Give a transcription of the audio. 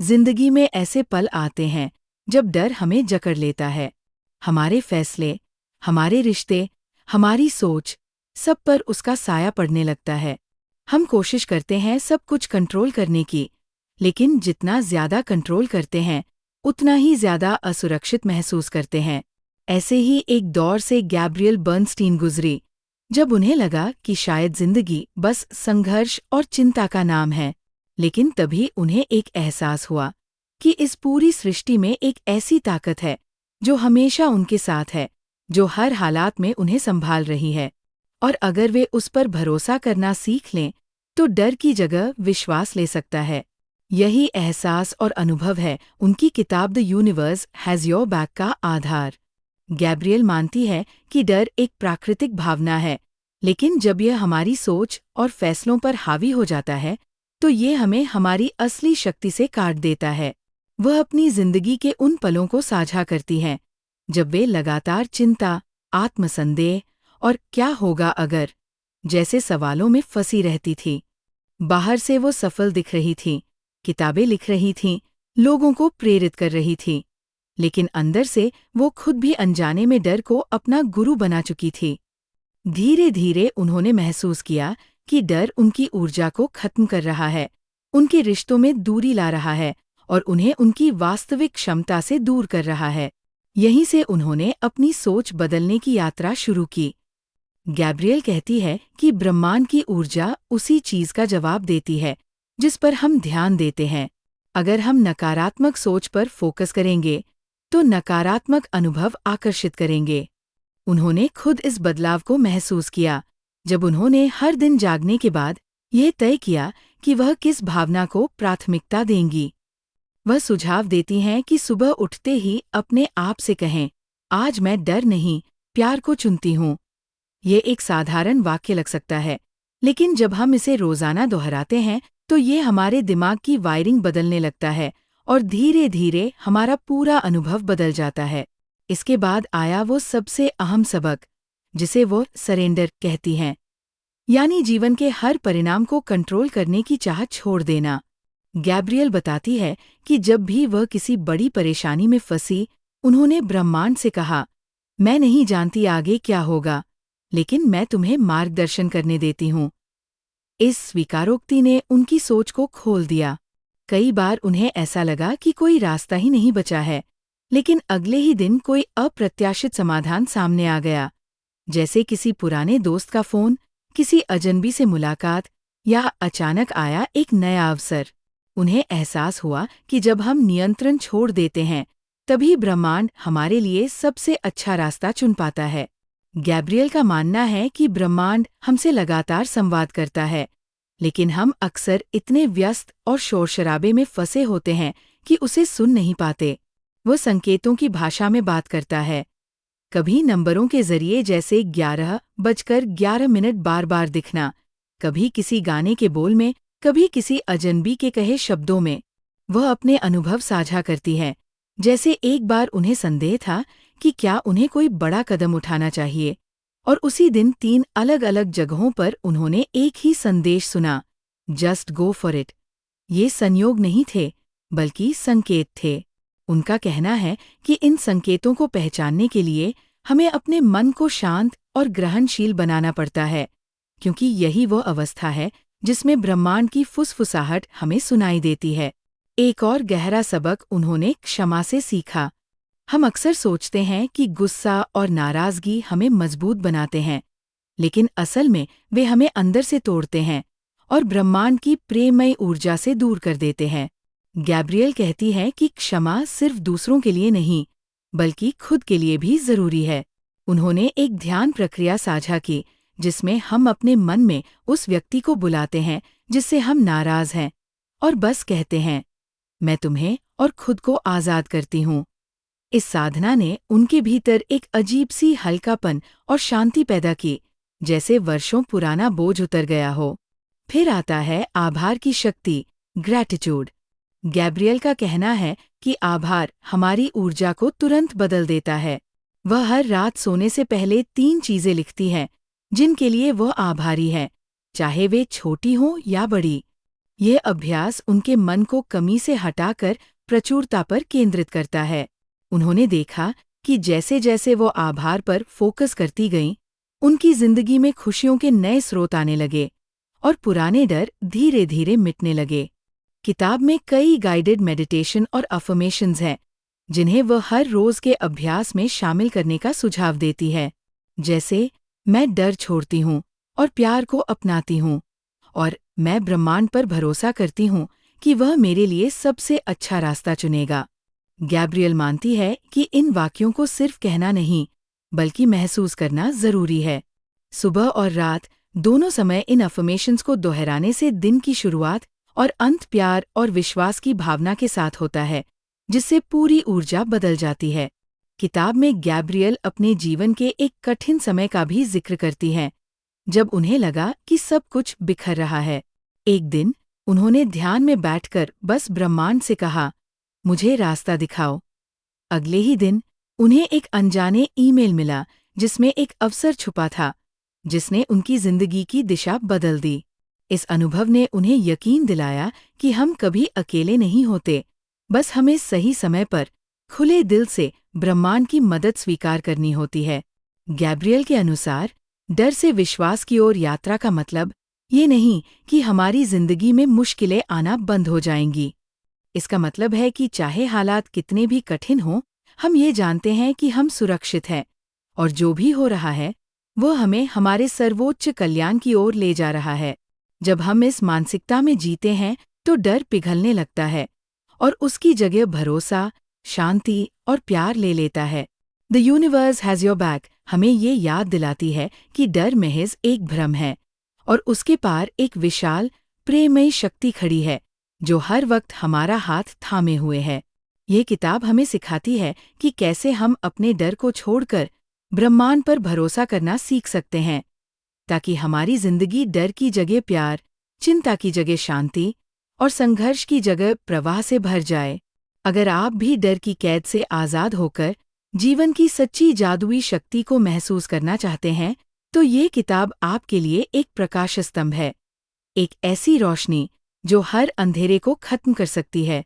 जिंदगी में ऐसे पल आते हैं जब डर हमें जकड़ लेता है। हमारे फैसले, हमारे रिश्ते, हमारी सोच, सब पर उसका साया पड़ने लगता है। हम कोशिश करते हैं सब कुछ कंट्रोल करने की, लेकिन जितना ज्यादा कंट्रोल करते हैं उतना ही ज्यादा असुरक्षित महसूस करते हैं। ऐसे ही एक दौर से गैब्रियल बर्नस्टीन गुजरी, जब उन्हें लगा कि शायद जिंदगी बस संघर्ष और चिंता का नाम है। लेकिन तभी उन्हें एक एहसास हुआ कि इस पूरी सृष्टि में एक ऐसी ताकत है जो हमेशा उनके साथ है, जो हर हालात में उन्हें संभाल रही है। और अगर वे उस पर भरोसा करना सीख लें तो डर की जगह विश्वास ले सकता है। यही एहसास और अनुभव है उनकी किताब the universe has your back का आधार। गैब्रियल मानती है कि डर एक प्राकृतिक भावना है, लेकिन जब यह हमारी सोच और फैसलों पर हावी हो जाता है तो ये हमें हमारी असली शक्ति से काट देता है। वह अपनी जिंदगी के उन पलों को साझा करती हैं जब वे लगातार चिंता, आत्मसंदेह और क्या होगा अगर जैसे सवालों में फंसी रहती थी। बाहर से वो सफल दिख रही थी, किताबें लिख रही थीं, लोगों को प्रेरित कर रही थी, लेकिन अंदर से वो खुद भी अनजाने में डर को अपना गुरु बना चुकी थी। धीरे धीरे उन्होंने महसूस किया कि डर उनकी ऊर्जा को खत्म कर रहा है, उनके रिश्तों में दूरी ला रहा है और उन्हें उनकी वास्तविक क्षमता से दूर कर रहा है। यहीं से उन्होंने अपनी सोच बदलने की यात्रा शुरू की। गैब्रियल कहती है कि ब्रह्मांड की ऊर्जा उसी चीज का जवाब देती है जिस पर हम ध्यान देते हैं। अगर हम नकारात्मक सोच पर फोकस करेंगे तो नकारात्मक अनुभव आकर्षित करेंगे। उन्होंने खुद इस बदलाव को महसूस किया जब उन्होंने हर दिन जागने के बाद यह तय किया कि वह किस भावना को प्राथमिकता देंगी। वह सुझाव देती हैं कि सुबह उठते ही अपने आप से कहें, आज मैं डर नहीं, प्यार को चुनती हूँ। ये एक साधारण वाक्य लग सकता है, लेकिन जब हम इसे रोजाना दोहराते हैं तो ये हमारे दिमाग की वायरिंग बदलने लगता है और धीरे धीरे हमारा पूरा अनुभव बदल जाता है। इसके बाद आया वो सबसे अहम सबक, जिसे वो सरेंडर कहती हैं, यानी जीवन के हर परिणाम को कंट्रोल करने की चाह छोड़ देना। गैब्रियल बताती है कि जब भी वह किसी बड़ी परेशानी में फंसी, उन्होंने ब्रह्मांड से कहा, मैं नहीं जानती आगे क्या होगा, लेकिन मैं तुम्हें मार्गदर्शन करने देती हूँ। इस स्वीकारोक्ति ने उनकी सोच को खोल दिया। कई बार उन्हें ऐसा लगा कि कोई रास्ता ही नहीं बचा है, लेकिन अगले ही दिन कोई अप्रत्याशित समाधान सामने आ गया, जैसे किसी पुराने दोस्त का फोन, किसी अजनबी से मुलाकात या अचानक आया एक नया अवसर। उन्हें एहसास हुआ कि जब हम नियंत्रण छोड़ देते हैं तभी ब्रह्मांड हमारे लिए सबसे अच्छा रास्ता चुन पाता है। गैब्रियल का मानना है कि ब्रह्मांड हमसे लगातार संवाद करता है, लेकिन हम अक्सर इतने व्यस्त और शोरशराबे में फंसे होते हैं कि उसे सुन नहीं पाते। वो संकेतों की भाषा में बात करता है, कभी नंबरों के जरिए जैसे 11:11 बार बार दिखना, कभी किसी गाने के बोल में, कभी किसी अजनबी के कहे शब्दों में। वह अपने अनुभव साझा करती है, जैसे एक बार उन्हें संदेह था कि क्या उन्हें कोई बड़ा कदम उठाना चाहिए, और उसी दिन 3 अलग अलग जगहों पर उन्होंने एक ही संदेश सुना, जस्ट गो फॉर इट। ये संयोग नहीं थे, बल्कि संकेत थे। उनका कहना है कि इन संकेतों को पहचानने के लिए हमें अपने मन को शांत और ग्रहणशील बनाना पड़ता है, क्योंकि यही वो अवस्था है जिसमें ब्रह्मांड की फुसफुसाहट हमें सुनाई देती है। एक और गहरा सबक उन्होंने क्षमा से सीखा। हम अक्सर सोचते हैं कि गुस्सा और नाराजगी हमें मजबूत बनाते हैं, लेकिन असल में वे हमें अंदर से तोड़ते हैं और ब्रह्मांड की प्रेममय ऊर्जा से दूर कर देते हैं। गैब्रियल कहती है कि क्षमा सिर्फ दूसरों के लिए नहीं, बल्कि खुद के लिए भी जरूरी है। उन्होंने एक ध्यान प्रक्रिया साझा की जिसमें हम अपने मन में उस व्यक्ति को बुलाते हैं जिससे हम नाराज हैं, और बस कहते हैं, मैं तुम्हें और खुद को आज़ाद करती हूँ। इस साधना ने उनके भीतर एक अजीब सी हल्कापन और शांति पैदा की, जैसे वर्षों पुराना बोझ उतर गया हो। फिर आता है आभार की शक्ति, ग्रैटिट्यूड। गैब्रियल का कहना है कि आभार हमारी ऊर्जा को तुरंत बदल देता है। वह हर रात सोने से पहले 3 चीजें लिखती है जिनके लिए वह आभारी है, चाहे वे छोटी हों या बड़ी। यह अभ्यास उनके मन को कमी से हटाकर प्रचुरता पर केंद्रित करता है। उन्होंने देखा कि जैसे जैसे वो आभार पर फोकस करती गईं, उनकी जिंदगी में खुशियों के नए स्रोत आने लगे और पुराने डर धीरे धीरे मिटने लगे। किताब में कई गाइडेड मेडिटेशन और अफर्मेशंस हैं, जिन्हें वह हर रोज के अभ्यास में शामिल करने का सुझाव देती है। जैसे, मैं डर छोड़ती हूँ और प्यार को अपनाती हूँ, और मैं ब्रह्मांड पर भरोसा करती हूँ कि वह मेरे लिए सबसे अच्छा रास्ता चुनेगा। गैब्रियल मानती है कि इन वाक्यों को सिर्फ कहना नहीं, बल्कि महसूस करना जरूरी है। सुबह और रात दोनों समय इन अफर्मेशंस को दोहराने से दिन की शुरुआत और अंत प्यार और विश्वास की भावना के साथ होता है, जिससे पूरी ऊर्जा बदल जाती है। किताब में गैब्रियल अपने जीवन के एक कठिन समय का भी जिक्र करती हैं, जब उन्हें लगा कि सब कुछ बिखर रहा है। एक दिन उन्होंने ध्यान में बैठकर बस ब्रह्मांड से कहा, मुझे रास्ता दिखाओ। अगले ही दिन उन्हें एक अनजाने ईमेल मिला, जिसमें एक अवसर छुपा था, जिसने उनकी जिंदगी की दिशा बदल दी। इस अनुभव ने उन्हें यकीन दिलाया कि हम कभी अकेले नहीं होते, बस हमें सही समय पर खुले दिल से ब्रह्मांड की मदद स्वीकार करनी होती है। गैब्रियल के अनुसार डर से विश्वास की ओर यात्रा का मतलब ये नहीं कि हमारी जिंदगी में मुश्किलें आना बंद हो जाएंगी। इसका मतलब है कि चाहे हालात कितने भी कठिन हों, हम ये जानते हैं कि हम सुरक्षित हैं, और जो भी हो रहा है वह हमें हमारे सर्वोच्च कल्याण की ओर ले जा रहा है। जब हम इस मानसिकता में जीते हैं तो डर पिघलने लगता है और उसकी जगह भरोसा, शांति और प्यार ले लेता है। The universe has your back हमें ये याद दिलाती है कि डर महज एक भ्रम है, और उसके पार एक विशाल प्रेममयी शक्ति खड़ी है, जो हर वक्त हमारा हाथ थामे हुए है। ये किताब हमें सिखाती है कि कैसे हम अपने डर को छोड़कर ब्रह्मांड पर भरोसा करना सीख सकते हैं, ताकि हमारी जिंदगी डर की जगह प्यार, चिंता की जगह शांति और संघर्ष की जगह प्रवाह से भर जाए। अगर आप भी डर की कैद से आज़ाद होकर जीवन की सच्ची जादुई शक्ति को महसूस करना चाहते हैं, तो ये किताब आपके लिए एक प्रकाश स्तंभ है, एक ऐसी रोशनी जो हर अंधेरे को खत्म कर सकती है।